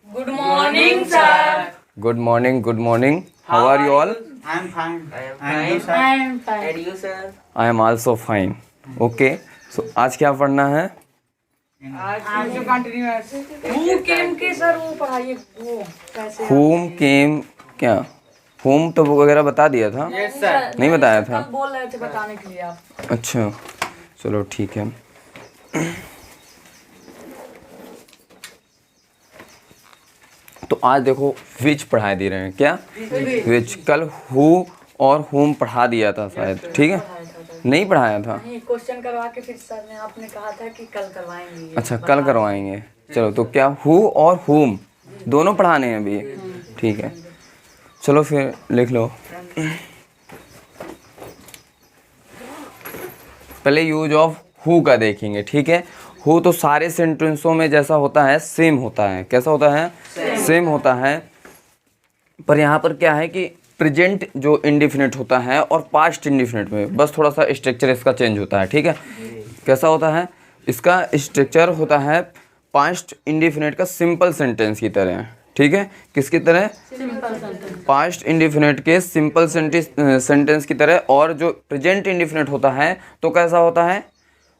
Good morning, sir. Good morning, good morning. How are you all? I am fine. I am fine. And you, sir? I am also fine. Okay. So आज क्या पढ़ना है? आज continue Who came के sir वो पढ़ाइए वो कैसे Whom came क्या? Whom तो वगैरह बता दिया था? Yes, sir. नहीं बताया था? कल बोल रहे थे बताने के लिए आप। अच्छा चलो ठीक है। तो आज देखो विच पढ़ाई दे रहे हैं क्या? विच। कल हु और हुम पढ़ा दिया था शायद, ठीक है? नहीं पढ़ाया था? नहीं, क्वेश्चन करवा के फिर सर ने आपने कहा था कि कल करवाएंगे। अच्छा कल करवाएंगे। चलो तो क्या हु और हुम दोनों पढ़ाने हैं अभी? ठीक है चलो फिर लिख लो। पहले यूज ऑफ हु का देखेंगे, ठीक है? हु तो सारे सेंटेंसों में जैसा होता है सेम होता है। कैसा होता है? सेम होता है। पर यहाँ पर क्या है कि प्रेजेंट जो इंडिफिनिट होता है और पास्ट इंडिफिनिट में बस थोड़ा सा स्ट्रक्चर इसका चेंज होता है, ठीक है? कैसा होता है? इसका स्ट्रक्चर होता है पास्ट इंडिफिनिट का सिंपल सेंटेंस की तरह, ठीक है? किसकी तरह? Simple sentence. पास्ट इंडिफिनिट के सिंपल सेंटेंस की तरह। और जो प्रेजेंट इंडिफिनिट होता है तो कैसा होता है?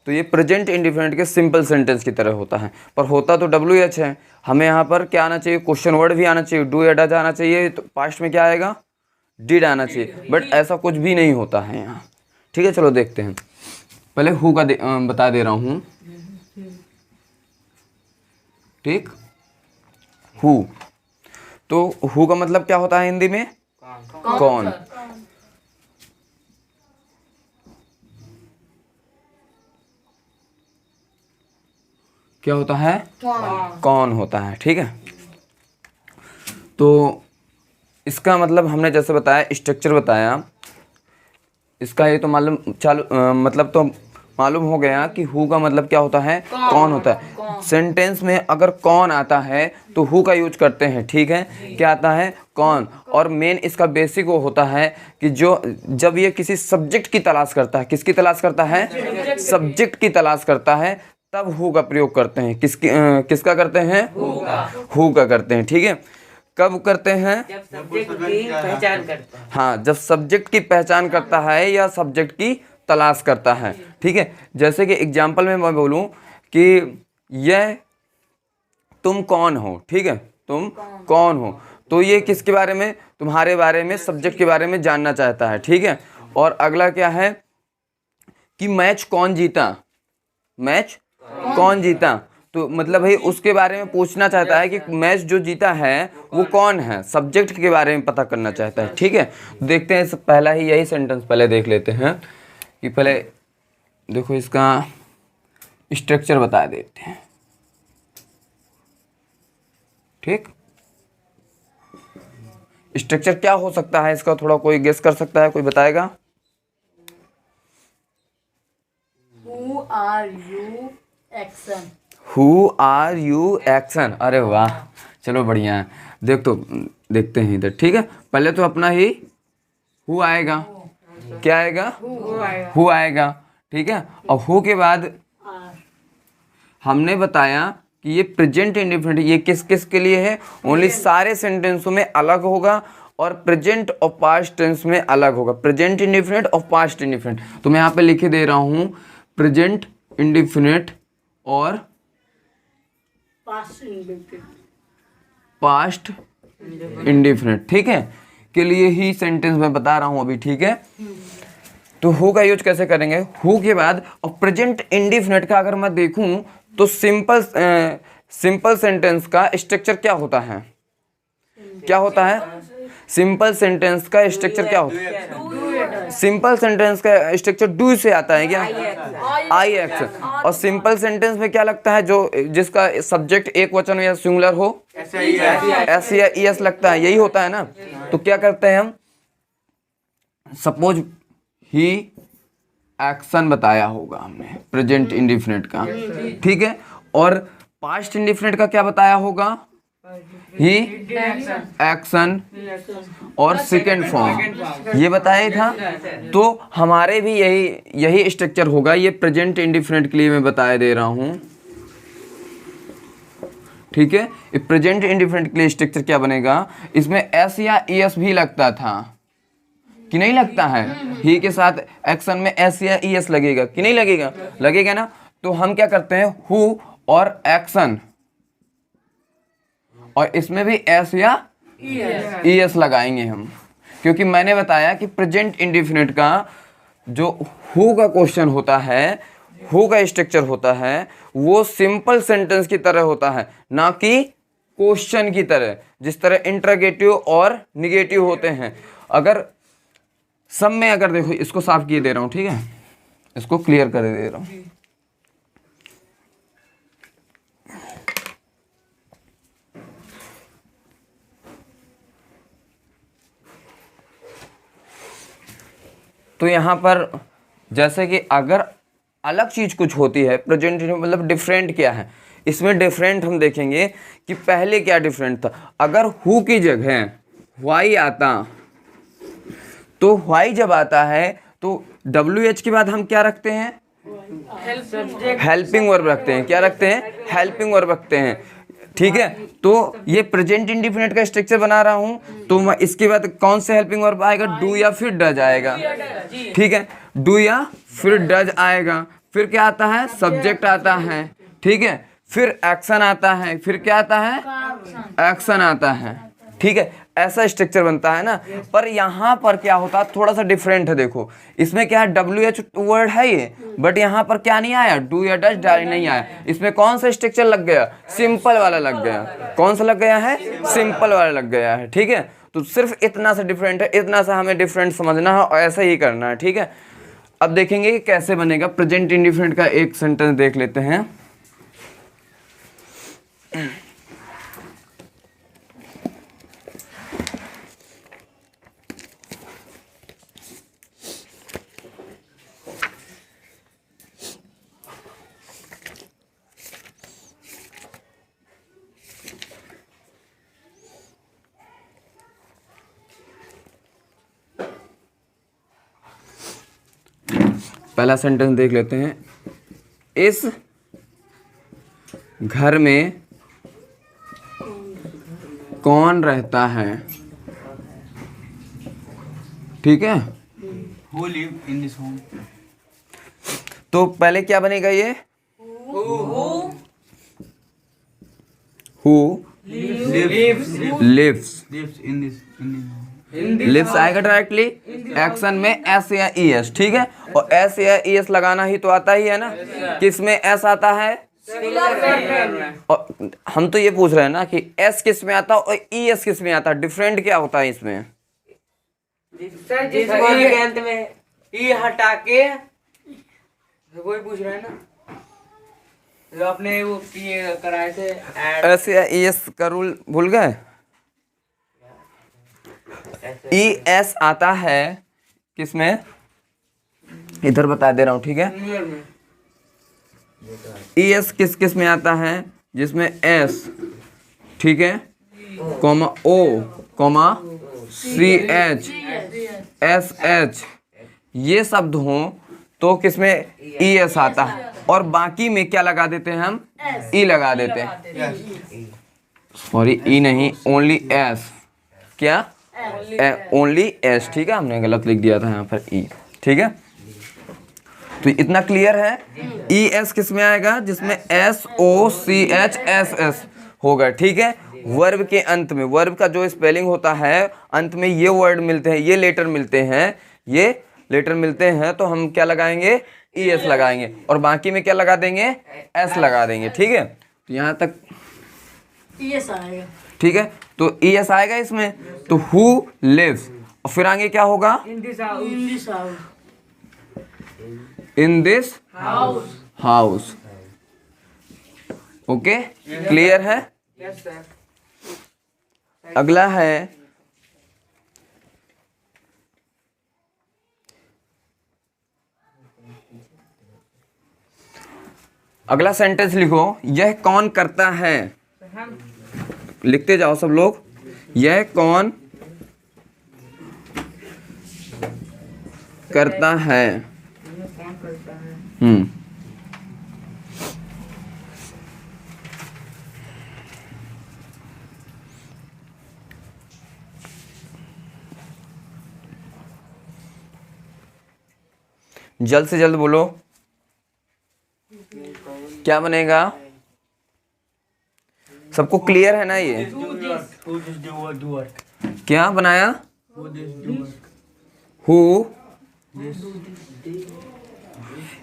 तो ये प्रेजेंट इंडिफिनिट के सिंपल सेंटेंस की तरह होता है। पर होता तो WH है। हमें यहाँ पर क्या आना चाहिए? क्वेश्चन वर्ड भी आना चाहिए, डू या डज आना चाहिए। तो पास्ट में क्या आएगा? डिड आना चाहिए। बट ऐसा कुछ भी नहीं होता है यहाँ, ठीक है? चलो देखते हैं। पहले हु का बता दे रहा हूँ, ठीक? हु तो हु का मतलब क्या होता है हिंदी में? कौन। क्या होता है? कौन होता है, ठीक है? तो इसका मतलब हमने जैसे बताया, स्ट्रक्चर बताया इसका। ये तो मालूम मतलब तो मालूम हो गया कि हु का मतलब क्या होता है? कौन होता है। सेंटेंस में अगर कौन आता है तो हु का यूज करते हैं, ठीक है? क्या आता है? कौन। और मेन इसका बेसिक वो होता है कि जब ये किसी सब्जेक्ट की तलाश करता है। किसकी तलाश करता है? सब्जेक्ट की तलाश करता है, तब हु का प्रयोग करते हैं। किसका करते हैं? हु का करते हैं, ठीक है? कब करते हैं? जब सब्जेक्ट की पहचान करता है। हाँ, जब सब्जेक्ट की पहचान करता है या सब्जेक्ट की तलाश करता है, ठीक है? जैसे कि एग्जाम्पल में मैं बोलूं कि यह तुम कौन हो, ठीक है? तुम कौन हो, तो ये किसके बारे में? तुम्हारे बारे में, सब्जेक्ट के बारे में जानना चाहता है, ठीक है? और अगला क्या है कि मैच कौन जीता? मैच कौन जीता, तो मतलब भाई उसके बारे में पूछना चाहता है कि मैच जो जीता है वो कौन है। सब्जेक्ट के बारे में पता करना चाहता है, ठीक है? देखते हैं पहला ही यही सेंटेंस पहले देख लेते हैं कि पहले देखो इसका स्ट्रक्चर बता देते हैं, ठीक? स्ट्रक्चर क्या हो सकता है इसका? थोड़ा कोई गेस कर सकता है? कोई बताएगा? Who are you? Action. Who are you? Action. अरे वाह, चलो बढ़िया है। देखते हैं इधर, ठीक है? पहले तो अपना ही हु आएगा। क्या आएगा? हु आएगा, ठीक है? और हु के बाद हमने बताया कि ये प्रेजेंट इंडिफिनिट ये किस किस के लिए है? ओनली सारे सेंटेंसों में अलग होगा और प्रेजेंट और पास्ट टेंस में अलग होगा। प्रेजेंट इंडिफिनिट और पास्ट इंडिफिनिट। तो मैं यहाँ पे लिखे दे रहा हूँ प्रेजेंट इंडिफिनिट और पास्ट इंडिफिनिट, ठीक है? के लिए ही सेंटेंस मैं बता रहा हूं अभी, ठीक है? तो हु का यूज कैसे करेंगे? हु के बाद और प्रेजेंट इंडिफिनिट का अगर मैं देखूं तो सिंपल सेंटेंस का स्ट्रक्चर क्या होता है? क्या होता है? सिंपल सेंटेंस का स्ट्रक्चर क्या होता है? सिंपल सेंटेंस का स्ट्रक्चर डू से आता है क्या? आई एक्शन। और सिंपल सेंटेंस में क्या लगता है? जो जिसका सब्जेक्ट एक वचन या सिंगुलर हो, एस या ईएस लगता है, यही होता है ना? तो क्या करते हैं हम? सपोज ही एक्शन बताया होगा हमने प्रेजेंट इंडिफिनिट का, ठीक है? और पास्ट इंडिफिनिट का क्या बताया होगा? ही एक्शन और सेकेंड फॉर्म, ये बताया था। तो हमारे भी यही स्ट्रक्चर होगा। ये प्रेजेंट इंडिफिनिट के लिए मैं बताया दे रहा हूं, ठीक है। प्रेजेंट इंडिफिनिट के लिए स्ट्रक्चर क्या बनेगा, इसमें एस या ईएस भी लगता था कि नहीं लगता है, ही के साथ एक्शन में एस या ईएस लगेगा कि नहीं लगेगा, लगेगा ना। तो हम क्या करते हैं, हु और एक्शन, और इसमें भी एस या ईएस लगाएंगे हम, क्योंकि मैंने बताया कि प्रेजेंट इंडिफिनिट का जो हु का क्वेश्चन होता है, हु का स्ट्रक्चर होता है, वो सिंपल सेंटेंस की तरह होता है, ना कि क्वेश्चन की तरह, जिस तरह इंटरोगेटिव और निगेटिव होते हैं। अगर सब में अगर देखो, इसको साफ किए दे रहा हूं, ठीक है, इसको क्लियर कर दे रहा हूं। तो यहां पर जैसे कि अगर अलग चीज कुछ होती है, प्रेजेंट मतलब डिफरेंट क्या है, इसमें डिफरेंट हम देखेंगे कि पहले क्या डिफरेंट था। अगर हु की जगह वाई आता, तो वाई जब आता है तो WH के बाद हम क्या रखते हैं, हेल्पिंग वर्ब रखते हैं। क्या रखते हैं, हेल्पिंग वर्ब रखते हैं, ठीक है। तो ये प्रेजेंट इंडिफिनिट का स्ट्रक्चर बना रहा हूं, तो इसके बाद कौन से हेल्पिंग वर्ब आएगा, डू या फिर डज आएगा, ठीक है, डू या फिर डज आएगा। फिर क्या आता है, सब्जेक्ट आता है, ठीक है, फिर एक्शन आता है, फिर क्या आता है, एक्शन आता है, ठीक है। ऐसा स्ट्रक्चर बनता है ना। पर यहाँ पर क्या होता है, थोड़ा सा डिफरेंट है। देखो इसमें क्या है, WH वर्ड है ये, बट यहाँ पर क्या नहीं आया, डू या डज नहीं आया। इसमें कौन सा स्ट्रक्चर लग गया, सिंपल वाला लग गया। कौन सा लग गया है, सिंपल वाला लग गया है, ठीक है। तो सिर्फ इतना सा डिफरेंट है, इतना सा हमें डिफरेंट समझना है और ऐसा ही करना है, ठीक है। अब देखेंगे कि कैसे बनेगा। प्रेजेंट इंडिफिनिट का एक सेंटेंस देख लेते हैं। पहला सेंटेंस देख लेते हैं। इस घर में कौन रहता है, ठीक है। Who live in this home? तो पहले क्या बनेगा ये, who lives in this home. Lives आएगा डायरेक्टली, एक्शन में एस या ईएस, ठीक है। और एस या ईएस लगाना ही तो आता ही है ना। किस में एस आता है, और हम तो ये पूछ रहे हैं ना कि एस किस में आता है और ईएस किस में आता है, डिफरेंट क्या होता है इसमें। सर जिस वर्ड के अंत में ई हटा के, वही पूछ रहे हैं ना जो आपने वो कराए थे एस या ईएस का रूल भूल गए। ई एस आता है किसमें, इधर बता दे रहा हूं, ठीक है। ई एस किस किस में आता है, जिसमें एस, ठीक है, कॉमा ओ, कॉमा CH, SH ये शब्द हों तो किसमें ES आता है, और बाकी में क्या लगा देते हैं हम, E लगा देते हैं। सॉरी E नहीं, ओनली S, क्या ओनली S, ठीक है। हमने गलत लिख दिया था यहाँ पर E, ठीक है। तो इतना क्लियर है। ES किस में आएगा, जिसमें SOCHSS होगा, ठीक है। वर्ब के अंत में, वर्ब का जो स्पेलिंग होता है अंत में ये वर्ड मिलते हैं, ये लेटर मिलते हैं, ये लेटर मिलते हैं, तो हम क्या लगाएंगे, ES लगाएंगे, और बाकी में क्या लगा देंगे, S लगा देंगे, ठीक है। तो यहाँ तक ES आएगा, ठीक है। तो ES आएगा इसमें, तो हु लिव्स, और फिर आगे क्या होगा, in this house, in this house. Okay, clear है। Yes sir. अगला है अगला सेंटेंस लिखो, यह कौन करता है, लिखते जाओ सब लोग। यह कौन करता है, जल्द से जल्द बोलो, क्या बनेगा? सबको क्लियर है ना ये? Who just do work? क्या बनाया? Who just do work? Who, This.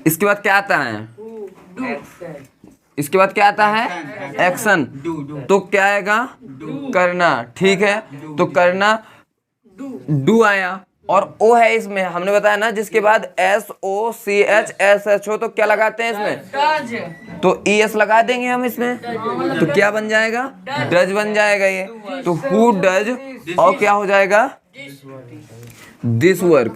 इसके बाद क्या आता है? इसके बाद क्या आता है? एक्शन। Do. तो क्या आएगा? करना। ठीक है, तो करना डू आया, और ओ है इसमें, हमने बताया ना जिसके बाद SOCH हो तो क्या लगाते हैं इसमें? डज। तो ES लगा देंगे हम इसमें, तो क्या बन जाएगा? डज बन जाएगा ये। तो हु डज, और क्या हो जाएगा? This work.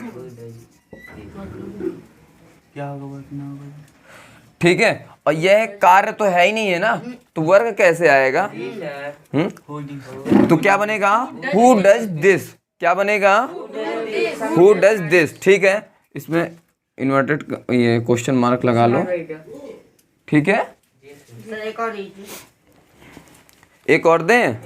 क्या होगा वर्क ना होगा? ठीक है, और यह कार्य तो है ही नहीं है ना, तो वर्क कैसे आएगा? Who this? तो क्या बनेगा? Who does this. क्या बनेगा? Who does this. ठीक है, इसमें इन्वर्टेड ये क्वेश्चन मार्क लगा लो। ठीक है, सर एक और दीजिए। एक और दें?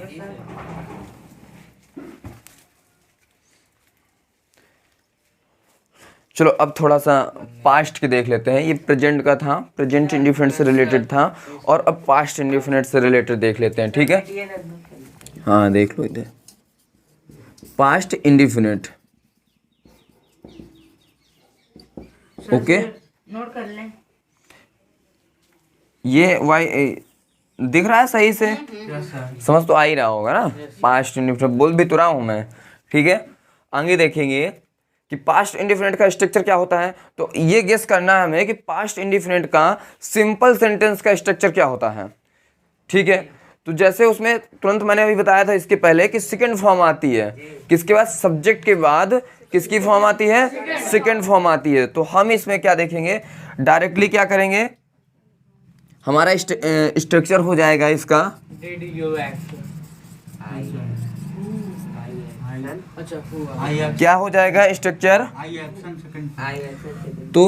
चलो अब थोड़ा सा पास्ट के देख लेते हैं। ये प्रेजेंट का था, प्रेजेंट इंडिफिनिट से रिलेटेड था, और अब पास्ट इंडिफिनिट से रिलेटेड देख लेते हैं। ठीक है, हाँ देख लो इधर, पास्ट इंडिफिनिट। ओके, नोट कर लें। ये वाई दिख रहा है सही से? Yes sir. समझ तो आ ही रहा होगा ना? पास्ट इंडिफिनिट बोल भी तो रहा हूँ मैं। ठीक है, आगे देखेंगे कि पास्ट इंडिफिनिट का स्ट्रक्चर क्या होता है। तो ये गेस करना है हमें कि पास्ट इंडिफिनिट का सिंपल सेंटेंस का स्ट्रक्चर क्या होता है। ठीक है, तो जैसे उसमें तुरंत मैंने अभी बताया था इसके पहले कि सेकंड फॉर्म आती है, किसके बाद? सब्जेक्ट के बाद किसकी फॉर्म आती है? सेकंड फॉर्म आती है। तो हम इसमें क्या देखेंगे, डायरेक्टली क्या करेंगे, हमारा स्ट्रक्चर हो जाएगा इसका। Did you act? अच्छा हुआ। I action. क्या हो जाएगा स्ट्रक्चर? I action second. तो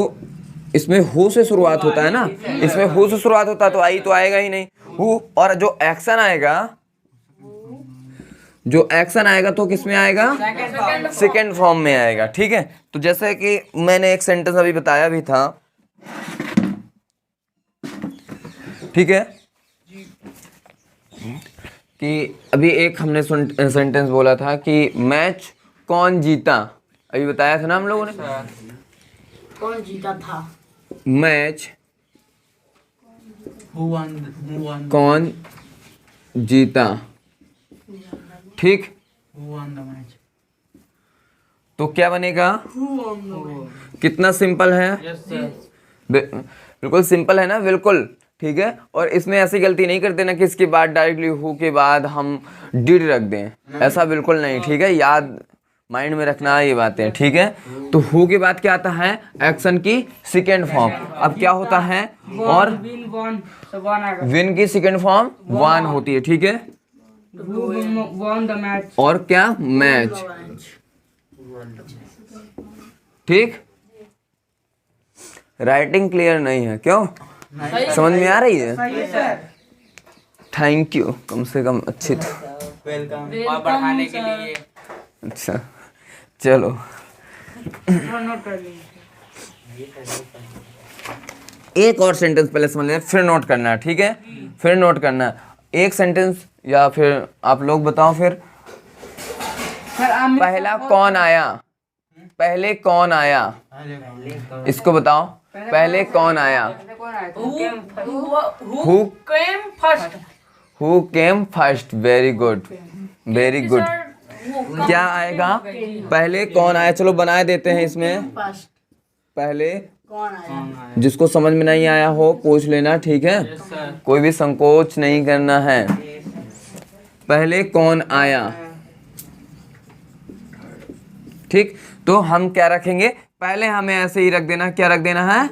इसमें हु से शुरुआत होता है ना, इसमें हु से शुरुआत होता है तो आई तो आएगा ही नहीं हु, और जो एक्शन आएगा, जो एक्शन आएगा तो किस में आएगा? सेकंड फॉर्म में आएगा। ठीक है, तो जैसे कि मैंने एक सेंटेंस अभी बताया भी था। ठीक है, कि अभी एक हमने सेंटेंस बोला था कि मैच कौन जीता, अभी बताया था ना हम लोगों ने। कौन जीता था? Match Who won? कौन जीता। ठीक, Who won the match? तो क्या बनेगा? कितना सिंपल है? बिल्कुल सिंपल है ना, बिल्कुल। ठीक है, और इसमें ऐसी गलती नहीं करते ना कि इसके बाद डायरेक्टली हु के बाद हम डिड रख दें, ऐसा बिल्कुल नहीं। ठीक है, याद माइंड में रखना ये बातें। ठीक है, तो हु के बाद क्या आता है? एक्शन की सेकेंड फॉर्म। अब क्या होता है? और विन की सेकेंड फॉर्म वन होती है। ठीक है, won the match? और क्या? मैच। ठीक, राइटिंग क्लियर नहीं है, क्यों? समझ में आ रही है? सही है सर। थैंक यू, कम से कम अच्छी तो। Welcome. और बढ़ाने के लिए अच्छा, चलो नोट कर लीजिए। एक और सेंटेंस पहले समझ लें, फिर नोट करना है। ठीक है, फिर नोट करना है एक सेंटेंस, या फिर आप लोग बताओ फिर। सर पहला कौन आया? पहले कौन आया? इसको बताओ, पहले कौन आया? Who came first? Who came first. Very good, very good. क्या आएगा? पहले कौन आया? चलो बनाए देते हैं इसमें। First. पहले कौन आया? जिसको समझ में नहीं आया हो पूछ लेना। ठीक है, कोई भी संकोच नहीं करना है। पहले कौन आया? ठीक, तो हम क्या रखेंगे? पहले हमें ऐसे ही रख देना, क्या रख देना है?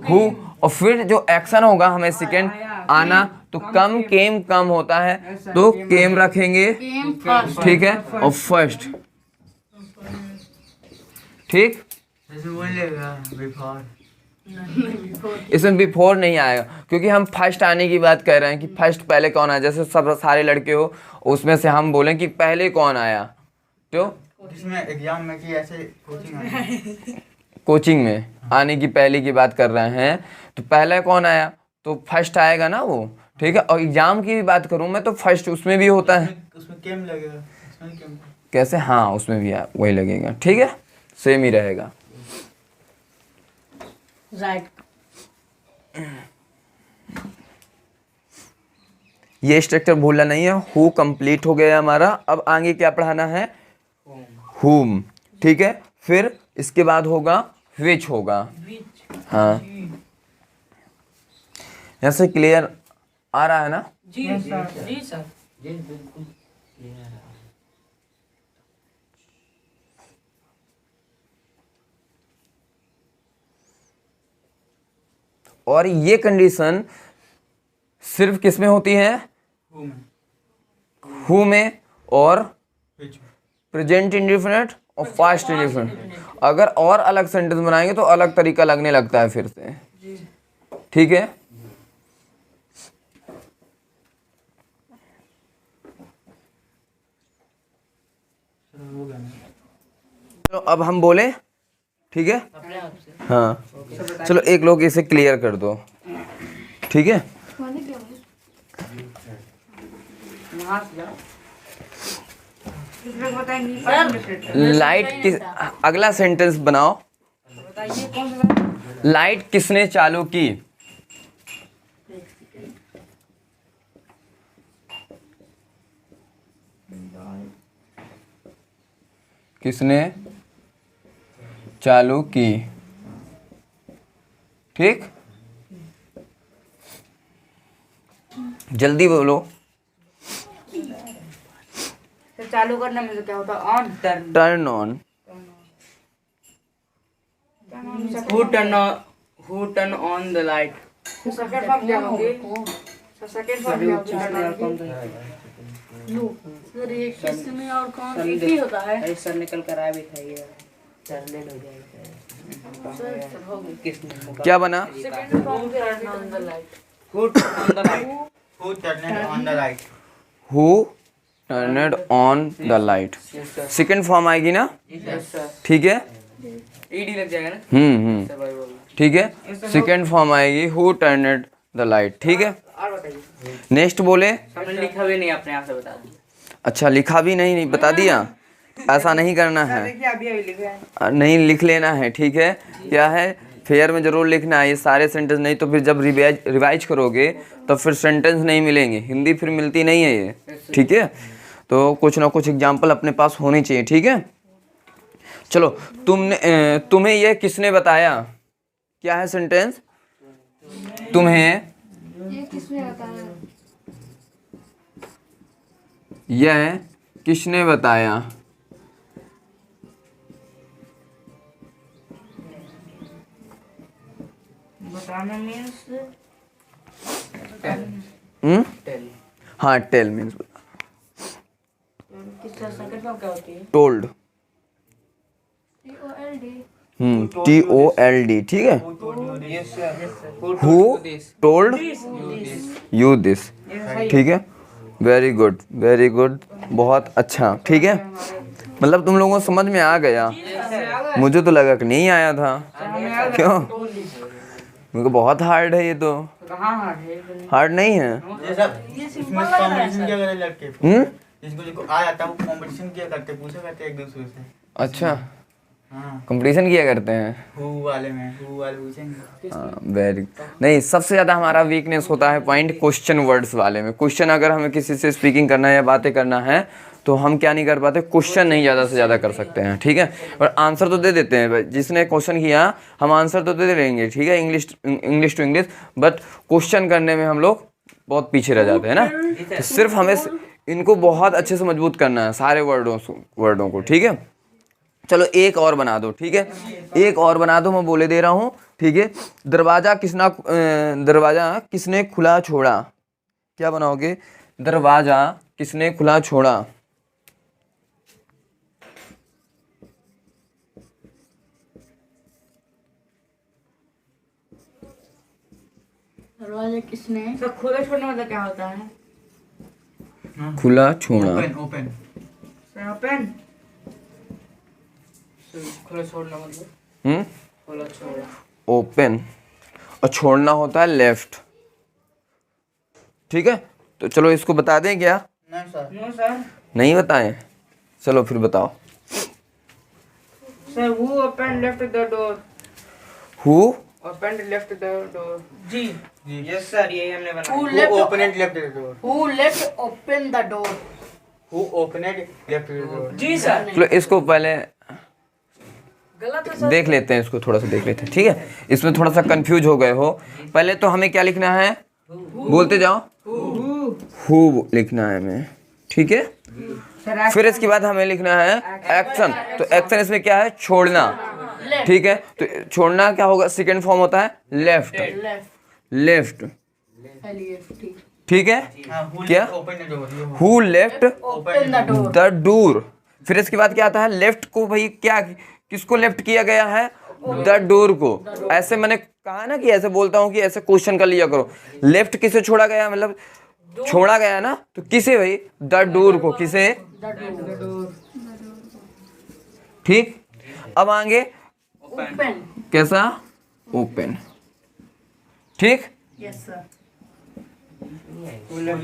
हु, और फिर जो एक्शन होगा हमें सेकेंड आना, तो कम केम कम होता है तो केम रखेंगे। Came first. ठीक है, और फर्स्ट। ठीक, जैसे बोलेगा before. इसमें बिफोर नहीं आएगा क्योंकि हम फर्स्ट आने की बात कर रहे हैं कि फर्स्ट पहले कौन आया। जैसे सब सारे लड़के हो, उसमें से हम बोलें कि पहले कौन आया, तो जिसमें एग्जाम में कि ऐसे कोचिंग कोचिंग में आने की पहले की बात कर रहे हैं, तो पहले कौन आया, तो फर्स्ट आएगा ना वो, ठीक है। और एग्जाम की भी बात करूं मैं तो फर्स्ट उसमें भी होता है। उसमें केम लगेगा, उसमें केम। कैसे, हाँ उसमें भी वही लगेगा, ठीक है, सेम ही रहेगा। राइट। ये स्ट्रक्चर भूलना नहीं है। हु कंप्लीट हो गया हमारा। अब आगे क्या पढ़ाना है, हुम, ठीक है। फिर इसके बाद होगा विच होगा। हाँ, यहाँ से क्लियर आ रहा है ना? जी जी सर। और ये कंडीशन सिर्फ किस में होती है, हु में, हु में और which में। प्रेजेंट इंडिफिनिट और पास्ट इंडिफिनिट। अगर और अलग सेंटेंस बनाएंगे तो अलग तरीका लगने लगता है फिर से, ठीक है। हो गया ना। तो अब हम बोले, ठीक है, अपने आप से। हाँ चलो एक लोग इसे क्लियर कर दो, ठीक है। वहाँ से जाओ। लाइट किस, अगला सेंटेंस बनाओ। लाइट किसने चालू की, किसने चालू की, ठीक, जल्दी बोलो। तो चालू करने में तो क्या होता है, on. Turn on. Who turn on the light? Second form क्या होगी, सेकंड फॉर्म क्या होगी। सर ये किसमें और कौन एक ही होता है। अरे सर निकल कर आया भी था ये, सर ले लो जाएगा। सर हो गई। किसने क्या बना, second form turn on the light. Who turned on the light? Who turned on the light? Who turned on the light. Yes sir. Second form आएगी ना, Yes sir. ठीक है। ED लग जाएगा ना? सर भाई बोल रहा। ठीक है, सेकेंड फॉर्म आएगी हु टर्नड द लाइट, ठीक है। और बताइए। नेक्स्ट बोले, हमने लिखा भी नहीं, अपने आप से बता दिया। अच्छा लिखा भी नहीं, नहीं बता दिया, ऐसा नहीं करना है, देखिए अभी लिखा है। नहीं लिख लेना है, ठीक है। क्या है, फेयर में जरूर लिखना है ये सारे सेंटेंस, नहीं तो फिर जब रिवाइज करोगे तो फिर सेंटेंस नहीं मिलेंगे, हिंदी फिर मिलती नहीं है ये, ठीक है। तो कुछ ना कुछ एग्जाम्पल अपने पास होने चाहिए, ठीक है। चलो, तुम्हें यह किसने बताया, क्या है सेंटेंस, तुम्हें ये किसने बताया, यह किसने बताया, बताना मीन्स टेल। हाँ टेल मीन्स किसका सेकंड फॉर्म क्या होती है। टोल्ड, TOLD TOLD, ठीक है। Yes sir. Who who told you this? Told you this, Yes. ठीक है। वेरी गुड, वेरी गुड, बहुत अच्छा, ठीक है। मतलब तुम लोगों को समझ में आ गया, मुझे तो लगा कि नहीं आया था, क्यों, मेरे को बहुत हार्ड है ये तो, कहाँ है। हार्ड नहीं है। ये सब इसमें कंपटीशन किया करते लड़के, जिसको आ जाता है वो कंपटीशन किया करते, पूछा करते एक दूसरे से। अच्छा, हाँ, कंपटीशन किया करते हैं। हु वाले पूछेंगे। वेरी नहीं, सबसे ज़्यादा हमारा वीकनेस होता है पॉइंट क्वेश्चन वर्ड्स वाले में। क्वेश्चन अगर हमें किसी से स्पीकिंग करना है या बातें करना है तो हम क्या नहीं कर पाते, क्वेश्चन नहीं ज़्यादा से ज़्यादा कर सकते हैं, ठीक है। और आंसर तो दे देते हैं, जिसने क्वेश्चन किया हम आंसर तो दे देंगे, ठीक है, English to English, but question करने में हम लोग बहुत पीछे रह जाते हैं ना। तो सिर्फ हमें इनको बहुत अच्छे से मजबूत करना है सारे वर्डों को, ठीक है। चलो एक और बना दो, ठीक है, एक और बना दो, मैं बोले दे रहा हूँ, ठीक है। दरवाजा किसने खुला छोड़ा, क्या बनाओगे, दरवाजा किसने खुला छोड़ा, दरवाजा किसने, तो खुला छोड़ने मतलब क्या होता है। खुला छोड़ा, ओपन ओपन। ओपन खुला छोड़ना मतलब। खोला छोड़ा। ओपन, और छोड़ना होता है लेफ्ट। ठीक है, तो चलो इसको बता दें क्या? नहीं सर। No sir. नहीं बताएं? चलो फिर बताओ। Sir who opened left the door? Who Opened left the door. जी यस सर, यही हमने Who बनाया। left Who opened left the door? Who left open the door? Who opened left the door? जी सर। चलो इसको पहले गलत है सर। देख लेते हैं, इसको थोड़ा सा देख लेते हैं। ठीक है, इसमें थोड़ा सा कंफ्यूज हो गए हो। पहले तो हमें क्या लिखना है, बोलते जाओ। हु लिखना है हमें, ठीक है। फिर इसके बाद हमें लिखना है एक्शन। तो एक्शन इसमें क्या है, छोड़ना। ठीक है, तो छोड़ना क्या होगा, सेकंड फॉर्म होता है लेफ्ट। लेफ्ट, ठीक है। हाँ, who क्या? left open the door? ये हो। Who left Open the door. The door. फिर इसके बाद क्या आता है, लेफ्ट को भाई क्या, किसको लेफ्ट किया गया है, द डोर को। ऐसे मैंने कहा ना कि ऐसे बोलता हूँ कि ऐसे क्वेश्चन कर लिया करो। लेफ्ट किसे छोड़ा गया, मतलब छोड़ा गया ना, तो किसे भाई, द डोर को, किसे। ठीक, अब आगे Open. कैसा, ओपन। ठीक, Yes sir. Who left